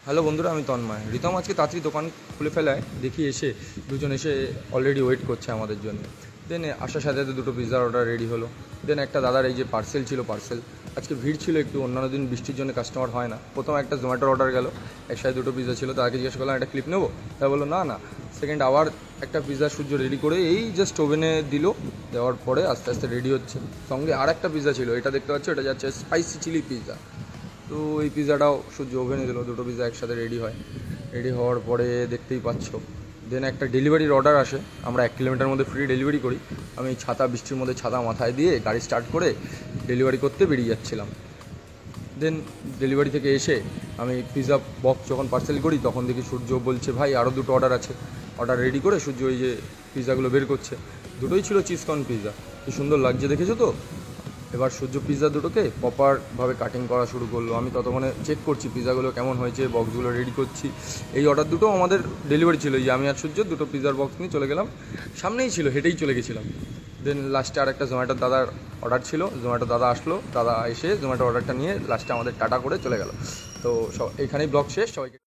Hello বন্ধুরা, আমি তন্ময়। রিতম আজকে তাড়াতাড়ি দোকান খুলে ফেলায় দেখি এসে দুজন এসে অলরেডি ওয়েট করছে আমাদের জন্য। দেন আসার সাথে সাথে দুটো পিৎজার অর্ডার রেডি হলো। দেন একটা দাদার এই যে পার্সেল ছিল, পার্সেল আজকে ভিড় ছিল একটু, অন্যান্য দিন বৃষ্টির জন্য কাস্টমার হয় না। প্রথম একটা জোম্যাটোর অর্ডার গেল, একসাথে দুটো পিৎজা ছিল। তাকে জিজ্ঞেস করলাম একটা ক্লিপ নেবো, তাই বললো না না। সেকেন্ড আবার একটা পিৎজা সূর্য রেডি করে এই জাস্ট ওভেনে দিল, দেওয়ার পরে আস্তে আস্তে রেডি হচ্ছে। সঙ্গে আর একটা পিৎজা ছিল, এটা দেখতে পাচ্ছ, এটা যাচ্ছে স্পাইসি চিলি পিৎজা। তো এই পিৎজাটাও সূর্য ওভেনে দিল, দুটো পিৎজা একসাথে রেডি হয়। রেডি হওয়ার পরে দেখতেই পাচ্ছ, দেন একটা ডেলিভারির অর্ডার আসে। আমরা 1 কিলোমিটার মধ্যে ফ্রি ডেলিভারি করি। আমি ছাতা, বৃষ্টির মধ্যে ছাতা মাথায় দিয়ে গাড়ি স্টার্ট করে ডেলিভারি করতে বেরিয়ে যাচ্ছিলাম। দেন ডেলিভারি থেকে এসে আমি পিৎজা বক্স যখন পার্সেল করি তখন দেখি সূর্য বলছে ভাই আরও দুটো অর্ডার আছে। অর্ডার রেডি করে সূর্য ওই যে পিৎজাগুলো বের করছে। দুটোই ছিল চিজকর্ন পিৎজা, কি সুন্দর লাগছে দেখেছো তো। এবার সূর্য পিৎজা দুটোকে প্রপারভাবে কাটিং করা শুরু করলো। আমি ততক্ষণে চেক করছি পিৎজাগুলো কেমন হয়েছে, বক্সগুলো রেডি করছি। এই অর্ডার দুটো আমাদের ডেলিভারি ছিল, যে আমি আর সূর্য দুটো পিৎজার বক্স নিয়ে চলে গেলাম। সামনেই ছিল, হেঁটেই চলে গেছিলাম। দেন লাস্টে আর একটা জোম্যাটোর দাদার অর্ডার ছিল, জোম্যাটো দাদা আসলো, দাদা এসে জোম্যাটো অর্ডারটা নিয়ে লাস্টে আমাদের টাটা করে চলে গেল। তো এখানেই ব্লগ শেষ। সবাইকে